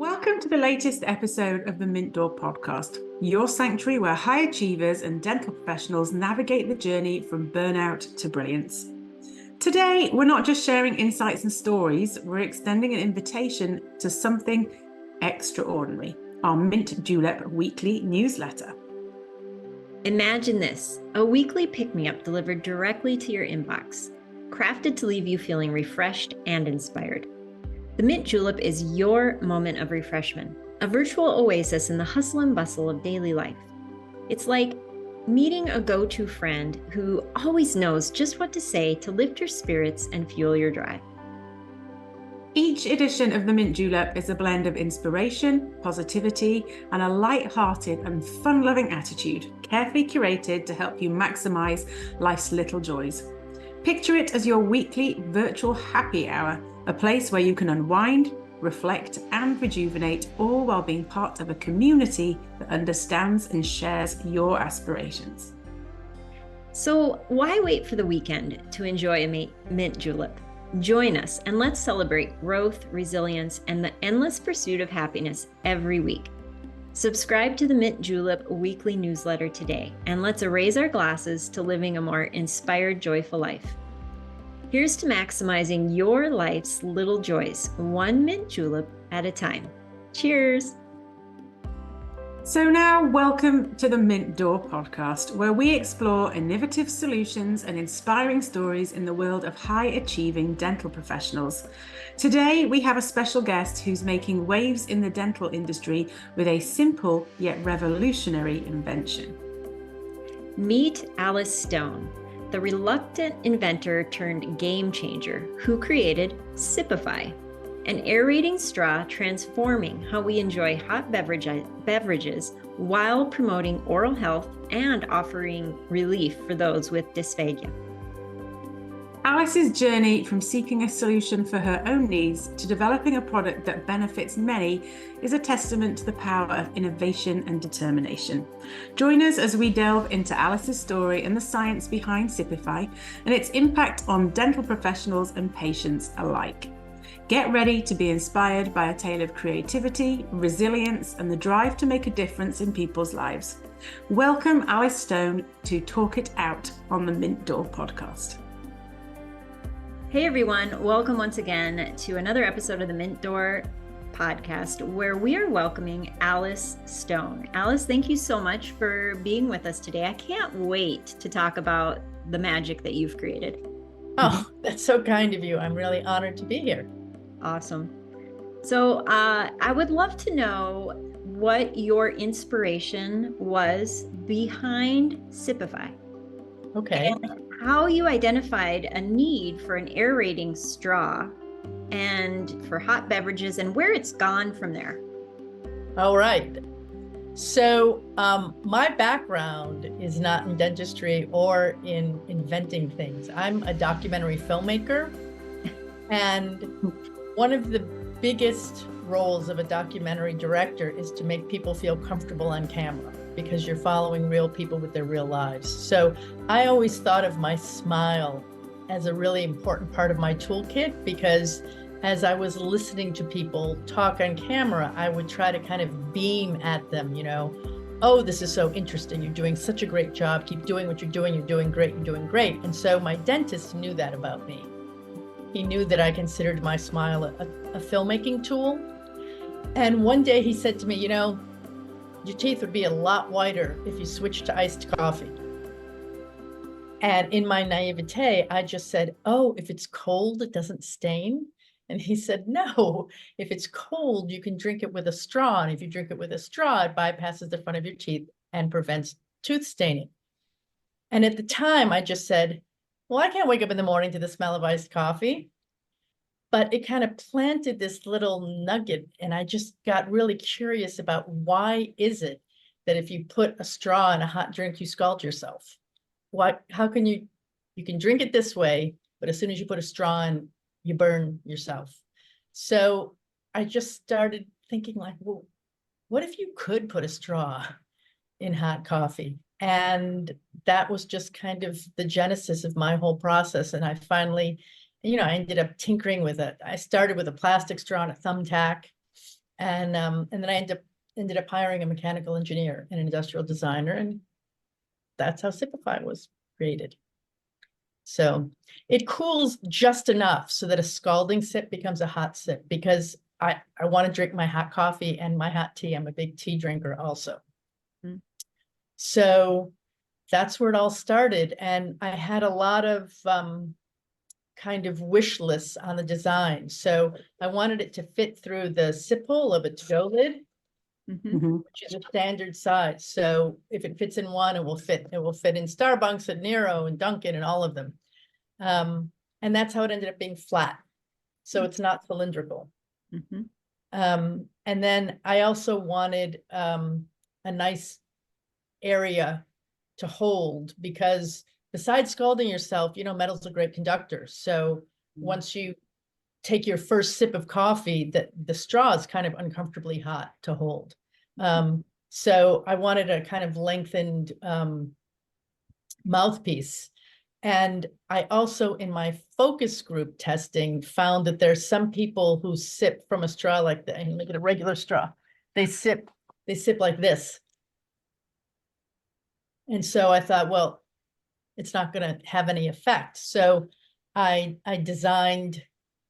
Welcome to the latest episode of the Mint Door podcast, your sanctuary where high achievers and dental professionals navigate the journey from burnout to brilliance. Today, we're not just sharing insights and stories, we're extending an invitation to something extraordinary, our Mint Julep weekly newsletter. Imagine this, a weekly pick-me-up delivered directly to your inbox, crafted to leave you feeling refreshed and inspired. The Mint Julep is your moment of refreshment, a virtual oasis in the hustle and bustle of daily life. It's like meeting a go-to friend who always knows just what to say to lift your spirits and fuel your drive. Each edition of the Mint Julep is a blend of inspiration, positivity, and a light-hearted and fun-loving attitude, carefully curated to help you maximize life's little joys. Picture it as your weekly virtual happy hour, a place where you can unwind, reflect, and rejuvenate, all while being part of a community that understands and shares your aspirations. So why wait for the weekend to enjoy a Mint Julep? Join us and let's celebrate growth, resilience, and the endless pursuit of happiness every week. Subscribe to the Mint Julep weekly newsletter today, and let's raise our glasses to living a more inspired, joyful life. Here's to maximizing your life's little joys, one mint julep at a time. Cheers! So now, welcome to the Mint Door podcast, where we explore innovative solutions and inspiring stories in the world of high-achieving dental professionals. Today, we have a special guest who's making waves in the dental industry with a simple yet revolutionary invention. Meet Alice Stone, the reluctant inventor turned game changer who created Sipify, an aerating straw transforming how we enjoy hot beverages while promoting oral health and offering relief for those with dysphagia. Alice's journey from seeking a solution for her own needs to developing a product that benefits many is a testament to the power of innovation and determination. Join us as we delve into Alice's story and the science behind Sipify and its impact on dental professionals and patients alike. Get ready to be inspired by a tale of creativity, resilience, and the drive to make a difference in people's lives. Welcome Alice Stone to Talk It Out on the Mint Door podcast. Hey everyone, welcome once again to another episode of the Mint Door podcast where we are welcoming Alice Stone. Alice, thank you so much for being with us today. I can't wait to talk about the magic that you've created. Oh, that's so kind of you. I'm really honored to be here. Awesome. So I would love to know what your inspiration was behind Sipify. Okay. And how you identified a need for an aerating straw and for hot beverages and where it's gone from there. All right. So my background is not in dentistry or in inventing things. I'm a documentary filmmaker, and one of the biggest roles of a documentary director is to make people feel comfortable on camera because you're following real people with their real lives. So I always thought of my smile as a really important part of my toolkit, because as I was listening to people talk on camera, I would try to kind of beam at them, oh, this is so interesting. You're doing such a great job. Keep doing what you're doing. You're doing great. You're doing great. And so my dentist knew that about me. He knew that I considered my smile a filmmaking tool. And one day he said to me, your teeth would be a lot whiter if you switched to iced coffee. And in my naivete, I just said, oh, if it's cold, it doesn't stain. And he said, no, if it's cold, you can drink it with a straw. And if you drink it with a straw, it bypasses the front of your teeth and prevents tooth staining. And at the time, I just said, well, I can't wake up in the morning to the smell of iced coffee. But it kind of planted this little nugget, and I just got really curious about why is it that if you put a straw in a hot drink, you scald yourself? How can you can drink it this way, but as soon as you put a straw in, you burn yourself. So I just started thinking like, well, what if you could put a straw in hot coffee? And that was just kind of the genesis of my whole process. And I finally, I ended up tinkering with it. I started with a plastic straw and a thumbtack. And then I ended up hiring a mechanical engineer and an industrial designer, and that's how Sipify was created. So it cools just enough so that a scalding sip becomes a hot sip, because I want to drink my hot coffee and my hot tea. I'm a big tea drinker also. Mm. So that's where it all started. And I had a lot of kind of wish lists on the design. So I wanted it to fit through the sip hole of a to-go lid, which is a standard size. So if it fits in one, it will fit in Starbucks and Nero and Dunkin' and all of them. And that's how it ended up being flat. So it's not cylindrical. And then I also wanted a nice area to hold, because besides scalding yourself, metal's a great conductor. So once you take your first sip of coffee, the straw is kind of uncomfortably hot to hold. So I wanted a kind of lengthened mouthpiece. And I also, in my focus group testing, found that there's some people who sip from a straw like that. And look at a regular straw. They sip like this. And so I thought, well, it's not going to have any effect. So I designed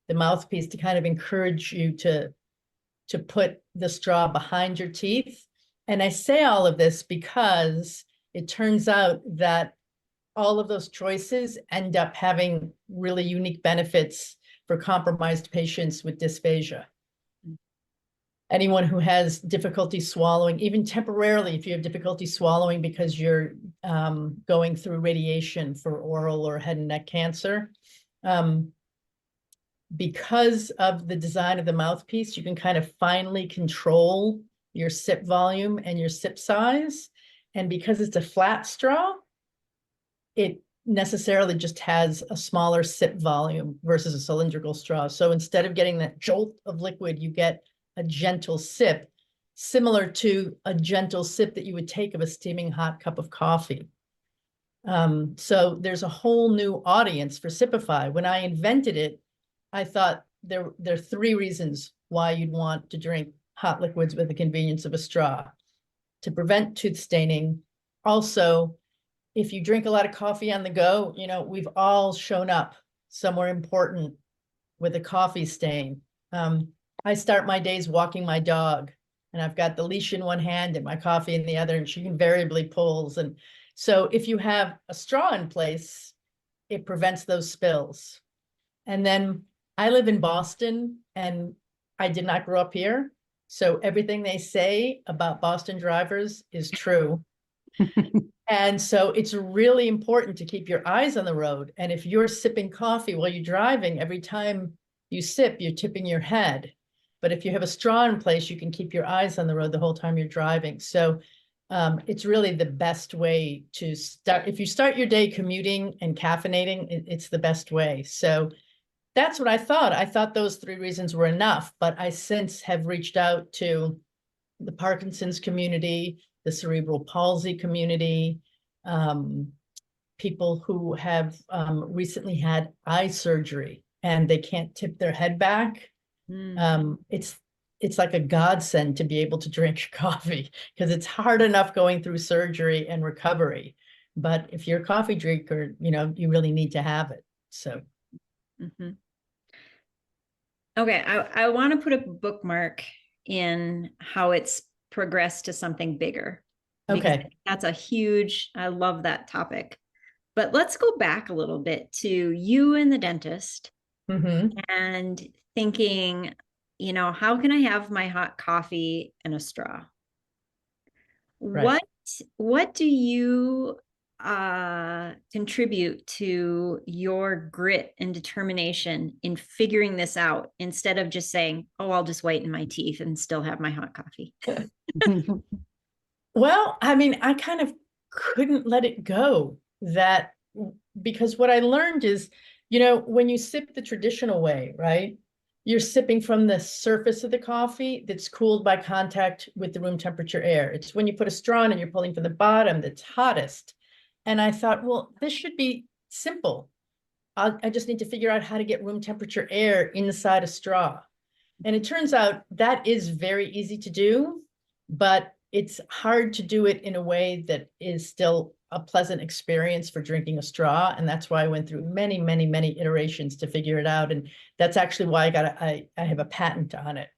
the mouthpiece to kind of encourage you to put the straw behind your teeth. And I say all of this because it turns out that all of those choices end up having really unique benefits for compromised patients with dysphagia. Anyone who has difficulty swallowing, even temporarily, if you have difficulty swallowing because you're going through radiation for oral or head and neck cancer, because of the design of the mouthpiece, you can kind of finely control your sip volume and your sip size. And because it's a flat straw, it necessarily just has a smaller sip volume versus a cylindrical straw. So instead of getting that jolt of liquid, you get a gentle sip, similar to a gentle sip that you would take of a steaming hot cup of coffee. So there's a whole new audience for Sipify. When I invented it, I thought there are 3 reasons why you'd want to drink hot liquids with the convenience of a straw: to prevent tooth staining. Also, if you drink a lot of coffee on the go, we've all shown up somewhere important with a coffee stain. I start my days walking my dog, and I've got the leash in one hand and my coffee in the other, and she invariably pulls. And so if you have a straw in place, it prevents those spills. And then I live in Boston, and I did not grow up here. So everything they say about Boston drivers is true. And so it's really important to keep your eyes on the road. And if you're sipping coffee while you're driving, every time you sip, you're tipping your head. But if you have a straw in place, you can keep your eyes on the road the whole time you're driving. So it's really the best way to start. If you start your day commuting and caffeinating, it's the best way. So that's what I thought. I thought those 3 reasons were enough, but I since have reached out to the Parkinson's community, the cerebral palsy community, people who have recently had eye surgery and they can't tip their head back. It's like a godsend to be able to drink coffee, because it's hard enough going through surgery and recovery. But if you're a coffee drinker, you really need to have it. So. Okay, I want to put a bookmark in how it's progressed to something bigger. Okay. That's I love that topic. But let's go back a little bit to you and the dentist and thinking, how can I have my hot coffee in a straw? Right. What do you contribute to your grit and determination in figuring this out, instead of just saying, oh, I'll just whiten my teeth and still have my hot coffee? Well, I mean, I kind of couldn't let it go, because what I learned is, when you sip the traditional way, right, you're sipping from the surface of the coffee that's cooled by contact with the room temperature air. It's when you put a straw in and you're pulling from the bottom that's hottest. And I thought, well, this should be simple. I just need to figure out how to get room temperature air inside a straw. And it turns out that is very easy to do, but it's hard to do it in a way that is still a pleasant experience for drinking a straw. And that's why I went through many, many, many iterations to figure it out. And that's actually why I have a patent on it.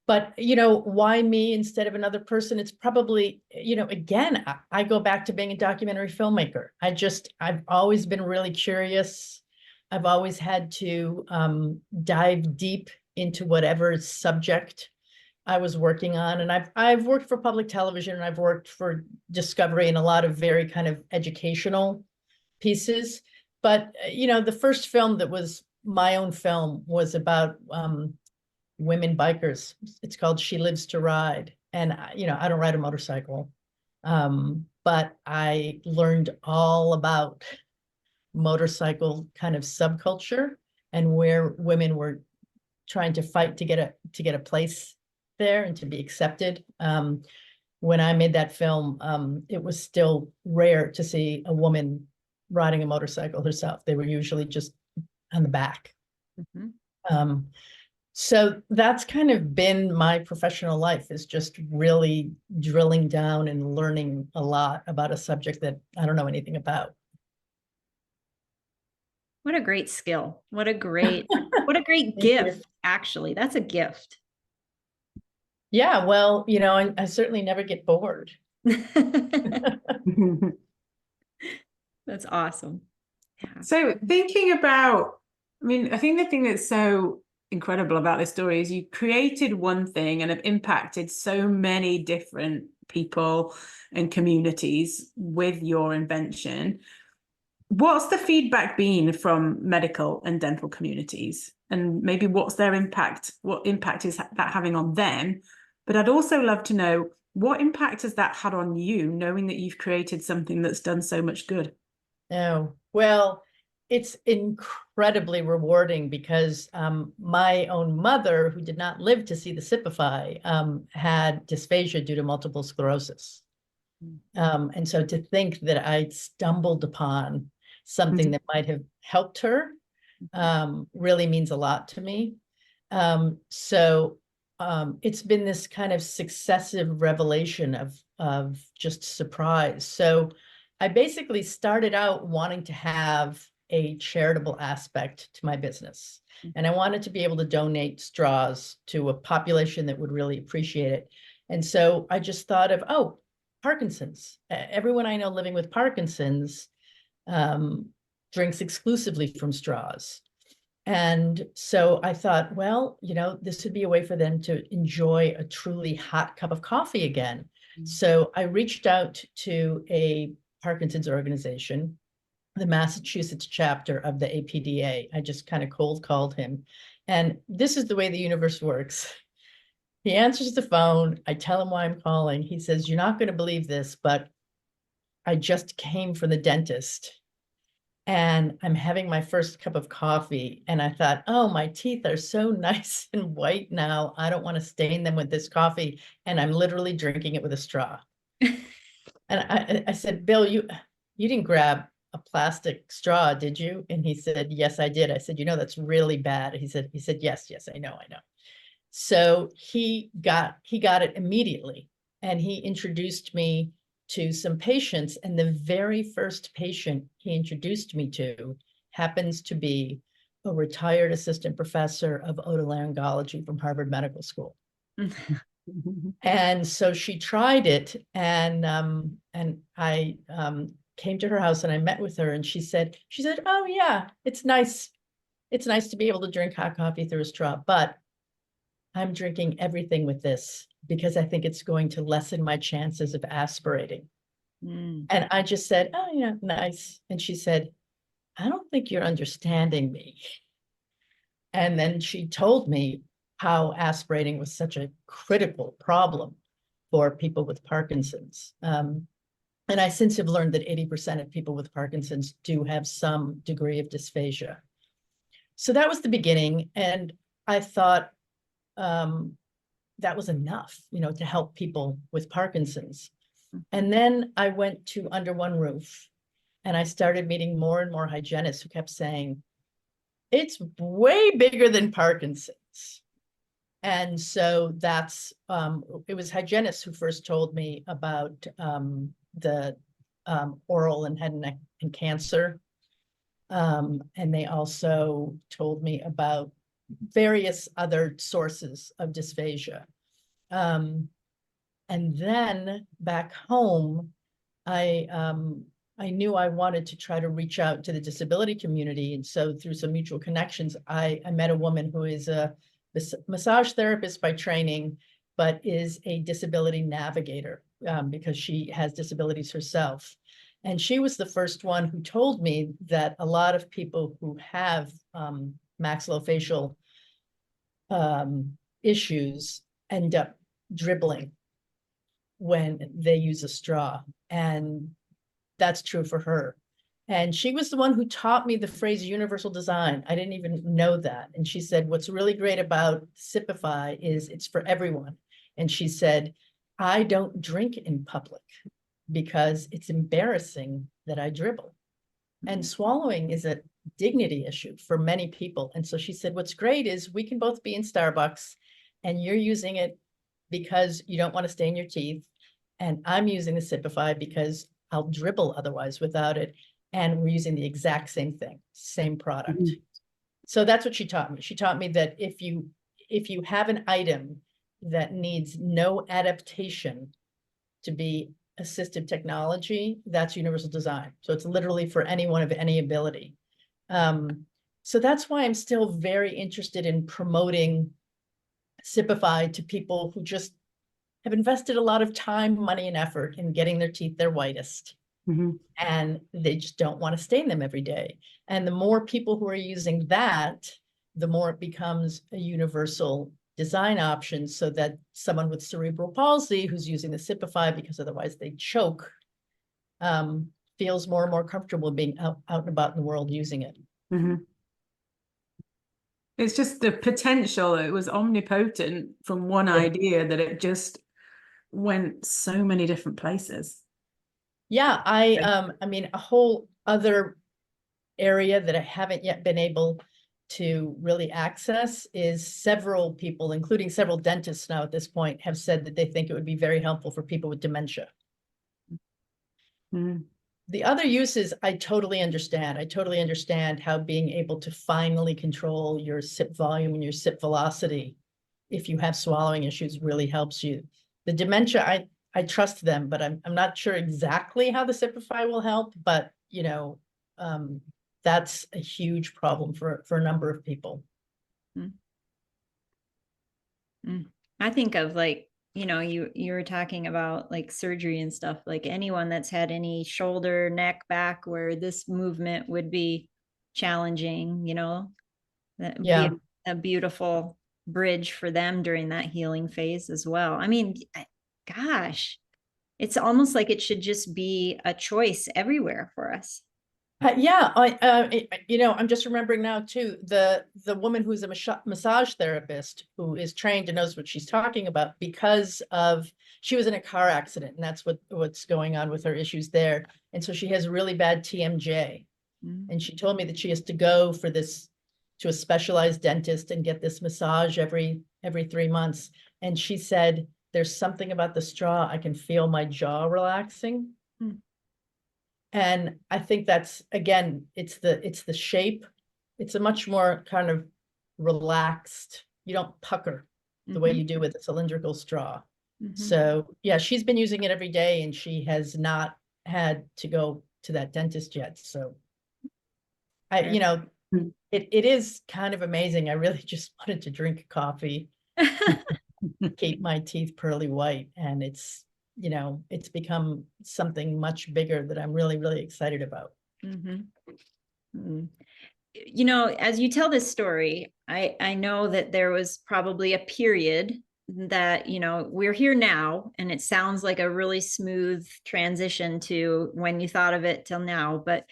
But, why me instead of another person? It's probably, again, I go back to being a documentary filmmaker. I've always been really curious. I've always had to dive deep into whatever subject I was working on. And I've worked for public television, and I've worked for Discovery and a lot of very kind of educational pieces. But, the first film that was my own film was about women bikers. It's called She Lives to Ride. And, I don't ride a motorcycle, but I learned all about motorcycle kind of subculture and where women were trying to fight to get a place there and to be accepted. When I made that film, it was still rare to see a woman riding a motorcycle herself. They were usually just on the back. So that's kind of been my professional life, is just really drilling down and learning a lot about a subject that I don't know anything about. What a great skill. What a great gift, actually. That's a gift. Yeah, well, I certainly never get bored. That's awesome. Yeah. So thinking about, I think the thing that's so incredible about this story is you created one thing and have impacted so many different people and communities with your invention. What's the feedback been from medical and dental communities? And maybe what's their impact? What impact is that having on them? But I'd also love to know, what impact has that had on you, knowing that you've created something that's done so much good? Oh, well, it's incredibly rewarding because my own mother, who did not live to see the Sipify, had dysphagia due to multiple sclerosis. And so to think that I'd stumbled upon something that might have helped her really means a lot to me. So it's been this kind of successive revelation of just surprise. So I basically started out wanting to have a charitable aspect to my business. And I wanted to be able to donate straws to a population that would really appreciate it. And so I just thought of, Parkinson's. Everyone I know living with Parkinson's drinks exclusively from straws. And so I thought, well, this would be a way for them to enjoy a truly hot cup of coffee again. So I reached out to a Parkinson's organization, the Massachusetts chapter of the APDA. I just kind of cold called him. And this is the way the universe works. He answers the phone. I tell him why I'm calling. He says, "You're not going to believe this, but I just came from the dentist and I'm having my first cup of coffee." And I thought, oh, my teeth are so nice and white now. I don't want to stain them with this coffee. And I'm literally drinking it with a straw. And I said, "Bill, you didn't grab a plastic straw, did you?" And he said, "Yes, I did." I said, "That's really bad." He said, yes, I know. So he got it immediately. And he introduced me to some patients. And the very first patient he introduced me to happens to be a retired assistant professor of otolaryngology from Harvard Medical School. And so she tried it, and I came to her house and I met with her, and she said, "Oh yeah, it's nice. It's nice to be able to drink hot coffee through a straw, but I'm drinking everything with this because I think it's going to lessen my chances of aspirating." And I just said, "Oh yeah, nice." And she said, "I don't think you're understanding me." And then she told me how aspirating was such a critical problem for people with Parkinson's. And I since have learned that 80% of people with Parkinson's do have some degree of dysphagia. So that was the beginning. And I thought that was enough, to help people with Parkinson's. And then I went to Under One Roof, and I started meeting more and more hygienists who kept saying, "It's way bigger than Parkinson's. hygienists. And so that's, it was hygienists who first told me about the oral and head and neck and cancer. And they also told me about various other sources of dysphagia. And then back home, I knew I wanted to try to reach out to the disability community. And so through some mutual connections, I met a woman who is a massage therapist by training, but is a disability navigator because she has disabilities herself. And she was the first one who told me that a lot of people who have maxillofacial issues end up dribbling when they use a straw. And that's true for her. And she was the one who taught me the phrase universal design. I didn't even know that. And she said, what's really great about Sipify is it's for everyone. And she said, I don't drink in public because it's embarrassing that I dribble. And swallowing is a dignity issue for many people. And so she said, what's great is we can both be in Starbucks and you're using it because you don't want to stain your teeth. And I'm using the Sipify because I'll dribble otherwise without it. And we're using the exact same thing, same product. Mm-hmm. So that's what she taught me. She taught me that if you have an item that needs no adaptation to be assistive technology, that's universal design. So it's literally for anyone of any ability. So that's why I'm still very interested in promoting Sipify to people who just have invested a lot of time, money, and effort in getting their teeth their whitest. Mm-hmm. And they just don't want to stain them every day. And the more people who are using that, the more it becomes a universal design option so that someone with cerebral palsy who's using the Sipify because otherwise they choke, feels more and more comfortable being out and about in the world using it. Mm-hmm. It's just the potential. It was omnipotent from one idea that it just went so many different places. Yeah, I mean, a whole other area that I haven't yet been able to really access is several people, including several dentists now at this point, have said that they think it would be very helpful for people with dementia. Mm. The other uses, I totally understand. I totally understand how being able to finally control your sip volume and your sip velocity, if you have swallowing issues, really helps you. The dementia, I trust them, but I'm not sure exactly how the Sipify will help, but you know, that's a huge problem for a number of people. I think of like, you know, you were talking about like surgery and stuff, like anyone that's had any shoulder, neck, back, where this movement would be challenging, you know, that would be a beautiful bridge for them during that healing phase as well. I mean, gosh, it's almost like it should just be a choice everywhere for us. You know, I'm just remembering now too, the woman who's a massage therapist who is trained and knows what she's talking about because of, she was in a car accident and that's what's going on with her issues there. And so she has really bad TMJ. Mm-hmm. And she told me that she has to go for this to a specialized dentist and get this massage every 3 months. And she said, there's something about the straw. I can feel my jaw relaxing. Mm-hmm. And I think that's, again, it's the shape. It's a much more kind of relaxed, you don't pucker the way you do with a cylindrical straw. Mm-hmm. So yeah, she's been using it every day and she has not had to go to that dentist yet. So you know, it is kind of amazing. I really just wanted to drink coffee, keep my teeth pearly white. And it's, you know, it's become something much bigger that I'm really, really excited about. Mm-hmm. Mm-hmm. You know, as you tell this story, I know that there was probably a period that, you know, we're here now, and it sounds like a really smooth transition to when you thought of it till now. But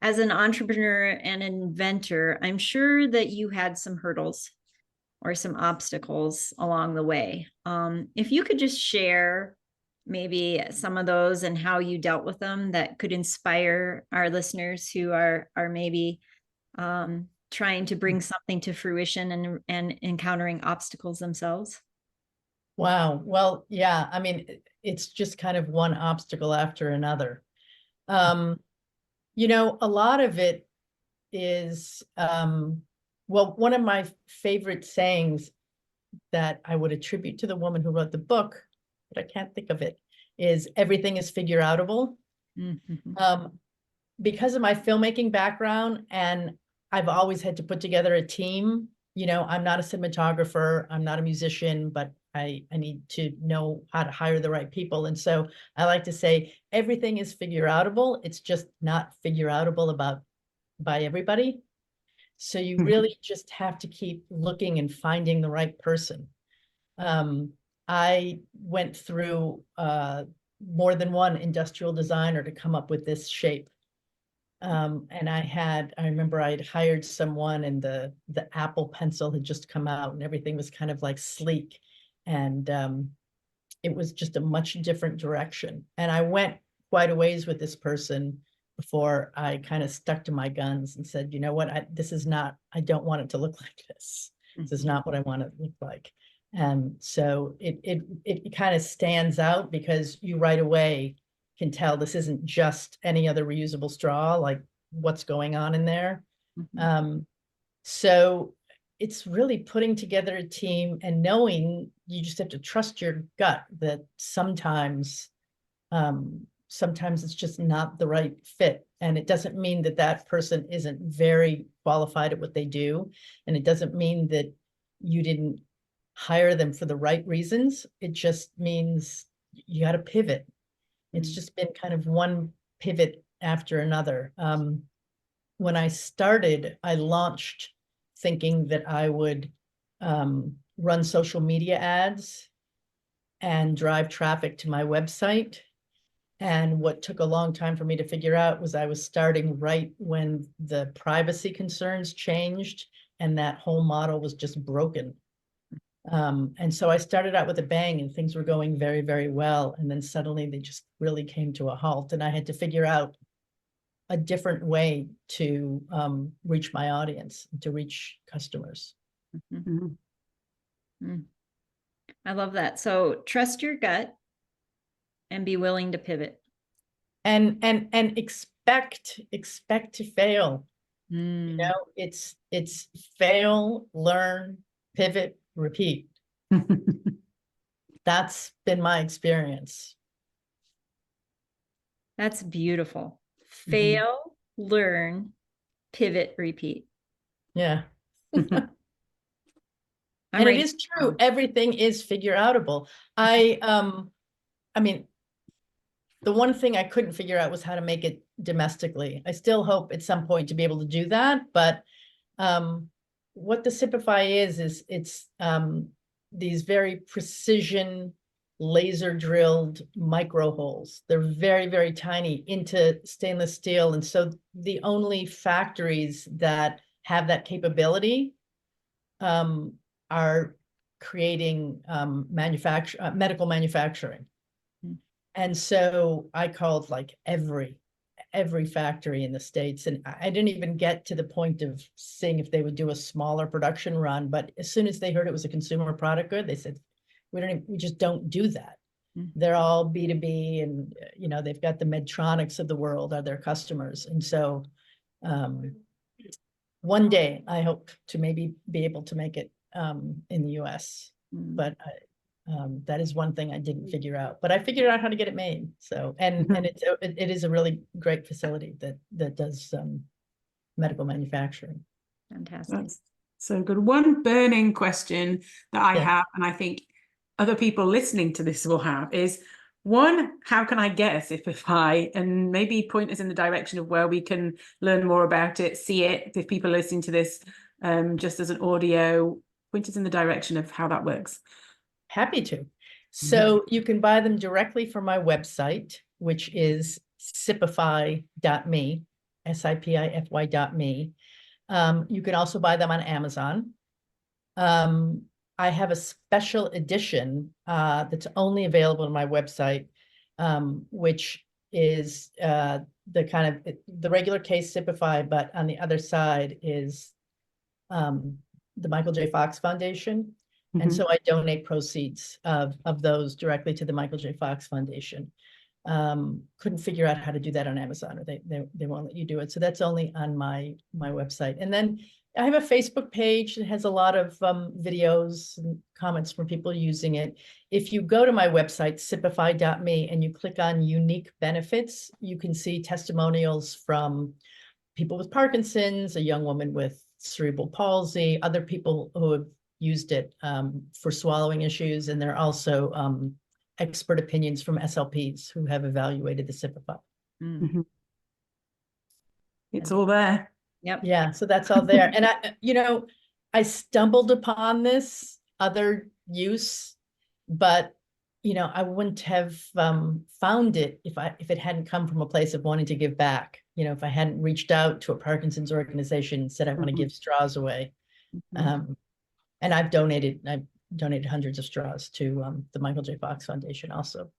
as an entrepreneur and inventor, I'm sure that you had some hurdles or some obstacles along the way. If you could just share maybe some of those and how you dealt with them, that could inspire our listeners who are maybe trying to bring something to fruition and encountering obstacles themselves? Wow. Well, yeah, I mean, it's just kind of one obstacle after another. You know, a lot of it is, well, one of my favorite sayings that I would attribute to the woman who wrote the book, but I can't think of it, is everything is figure outable. Mm-hmm. Because of my filmmaking background, and I've always had to put together a team. You know, I'm not a cinematographer, I'm not a musician, but I need to know how to hire the right people. And so I like to say everything is figure outable. It's just not figure outable by everybody. So you really just have to keep looking and finding the right person. I went through more than one industrial designer to come up with this shape. And I remember I'd hired someone, and the Apple Pencil had just come out and everything was kind of like sleek. And it was just a much different direction. And I went quite a ways with this person before I kind of stuck to my guns and said, you know what, I don't want it to look like this. This is not what I want it to look like. And so it kind of stands out because you right away can tell this isn't just any other reusable straw, like what's going on in there. So it's really putting together a team and knowing you just have to trust your gut that sometimes it's just not the right fit. And it doesn't mean that that person isn't very qualified at what they do. And it doesn't mean that you didn't hire them for the right reasons. It just means you got to pivot. It's just been kind of one pivot after another. When I started, I launched thinking that I would run social media ads and drive traffic to my website. And what took a long time for me to figure out was I was starting right when the privacy concerns changed and that whole model was just broken. And so I started out with a bang and things were going very, very well. And then suddenly they just really came to a halt. And I had to figure out a different way to reach my audience, to reach customers. I love that. So trust your gut and be willing to pivot. And expect to fail. You know, it's fail, learn, pivot, repeat. That's been my experience. That's beautiful. Fail, learn, pivot, repeat. Yeah. And it is true. Everything is figure outable. I mean, the one thing I couldn't figure out was how to make it domestically. I still hope at some point to be able to do that. But what the Sipify is it's these very precision laser drilled micro holes. They're very, very tiny into stainless steel. And so the only factories that have that capability are creating medical manufacturing. And so I called like every factory in the States. And I didn't even get to the point of seeing if they would do a smaller production run. But as soon as they heard it was a consumer product good, they said, we just don't do that. They're all B2B, and you know, they've got the Medtronics of the world are their customers. And so one day I hope to maybe be able to make it in the US. But that is one thing I didn't figure out, but I figured out how to get it made. So, and it is a really great facility that does medical manufacturing. Fantastic. That's so good. One burning question that I have, and I think other people listening to this will have, is one, how can I get a Sipify, and maybe point us in the direction of where we can learn more about it, see it, if people are listening to this just as an audio, point us in the direction of how that works. Happy to. So you can buy them directly from my website, which is sipify.me, SIPIFY.me. You can also buy them on Amazon. I have a special edition that's only available on my website, which is the kind of the regular case Sipify, but on the other side is the Michael J. Fox Foundation. And Mhm. so I donate proceeds of those directly to the Michael J. Fox Foundation. Couldn't figure out how to do that on Amazon, or they won't let you do it. So that's only on my website. And then I have a Facebook page that has a lot of videos and comments from people using it. If you go to my website, sipify.me, and you click on unique benefits, you can see testimonials from people with Parkinson's, a young woman with cerebral palsy, other people who have used it for swallowing issues. And there are also expert opinions from SLPs who have evaluated the Sipify. Mhm. It's all there. Yep. Yeah, so that's all there. And I stumbled upon this other use, but I wouldn't have found it if it hadn't come from a place of wanting to give back. If I hadn't reached out to a Parkinson's organization and said I want to give straws away. And I've donated hundreds of straws to the Michael J. Fox Foundation also.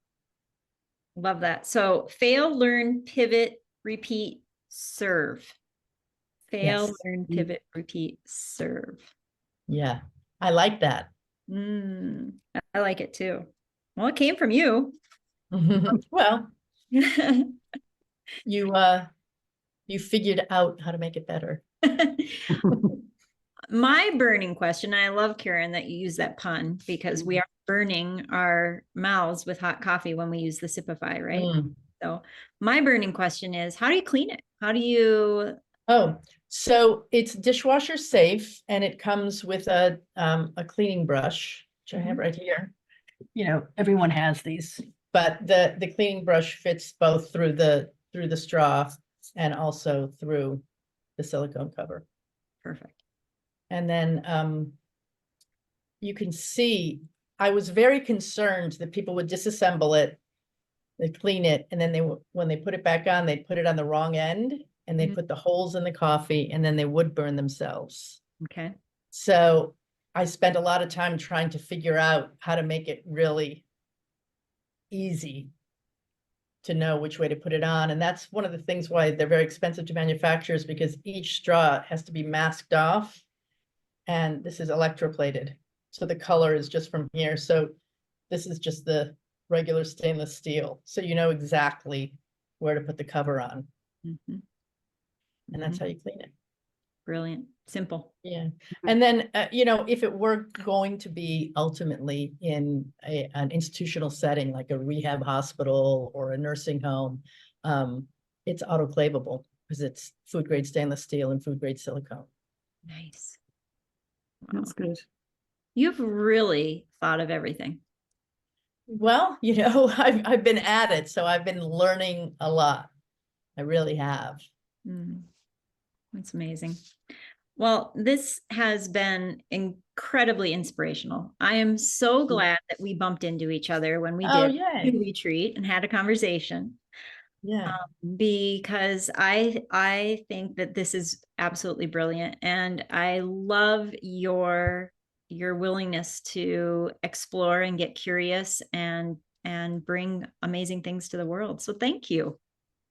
Love that. So fail, learn, pivot, repeat, serve. Fail, Yes. learn, pivot, repeat, serve. Yeah, I like that. I like it too. Well, it came from you. Well, you figured out how to make it better. My burning question, I love, Karen, that you use that pun, because we are burning our mouths with hot coffee when we use the Sipify, right? So my burning question is, how do you clean it? How do you... Oh, so it's dishwasher safe, and it comes with a cleaning brush, which I have right here. Everyone has these, but the cleaning brush fits both through the straw and also through the silicone cover. Perfect. And then you can see, I was very concerned that people would disassemble it, they'd clean it, and then when they put it back on, they'd put it on the wrong end, and they put the holes in the coffee, and then they would burn themselves. Okay. So I spent a lot of time trying to figure out how to make it really easy to know which way to put it on. And that's one of the things why they're very expensive to manufacturers, because each straw has to be masked off. And this is electroplated. So the color is just from here. So this is just the regular stainless steel. So you know exactly where to put the cover on. And that's how you clean it. Brilliant. Simple. Yeah. And then, if it were going to be ultimately in an institutional setting, like a rehab hospital or a nursing home, it's autoclavable because it's food grade stainless steel and food grade silicone. Nice. Wow. That's good. You've really thought of everything. Well, I've been at it, so I've been learning a lot. I really have. That's amazing. Well, this has been incredibly inspirational. I am so glad that we bumped into each other when we did the retreat and had a conversation. Yeah. Because I think that this is absolutely brilliant, and I love your willingness to explore and get curious and bring amazing things to the world. So thank you.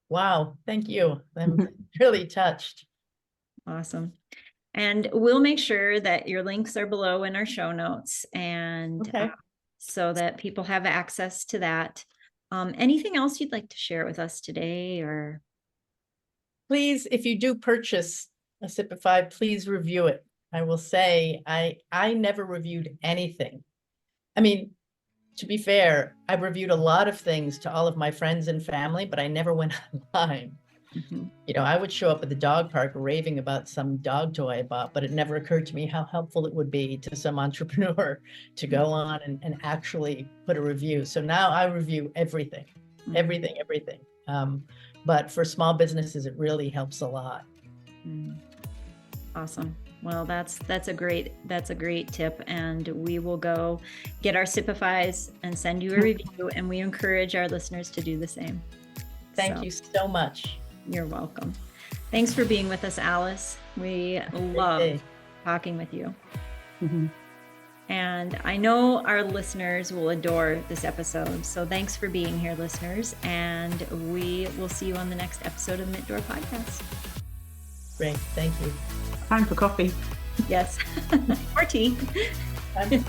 Wow. Thank you. I'm really touched. Awesome. And we'll make sure that your links are below in our show notes, and so that people have access to that. Anything else you'd like to share with us today? Or please, if you do purchase a Sipify, please review it. I will say I never reviewed anything. I mean, to be fair, I've reviewed a lot of things to all of my friends and family, but I never went online. I would show up at the dog park raving about some dog toy I bought, but it never occurred to me how helpful it would be to some entrepreneur to go on and actually put a review. So now I review everything. But for small businesses, it really helps a lot. Awesome. Well, that's a great tip, and we will go get our Sipifys and send you a review, and we encourage our listeners to do the same. Thank you so much. You're welcome. Thanks for being with us, Alice. We love talking with you. And I know our listeners will adore this episode. So thanks for being here, listeners. And we will see you on the next episode of the Mint Door Podcast. Great. Thank you. Time for coffee. Yes. Or tea. I'm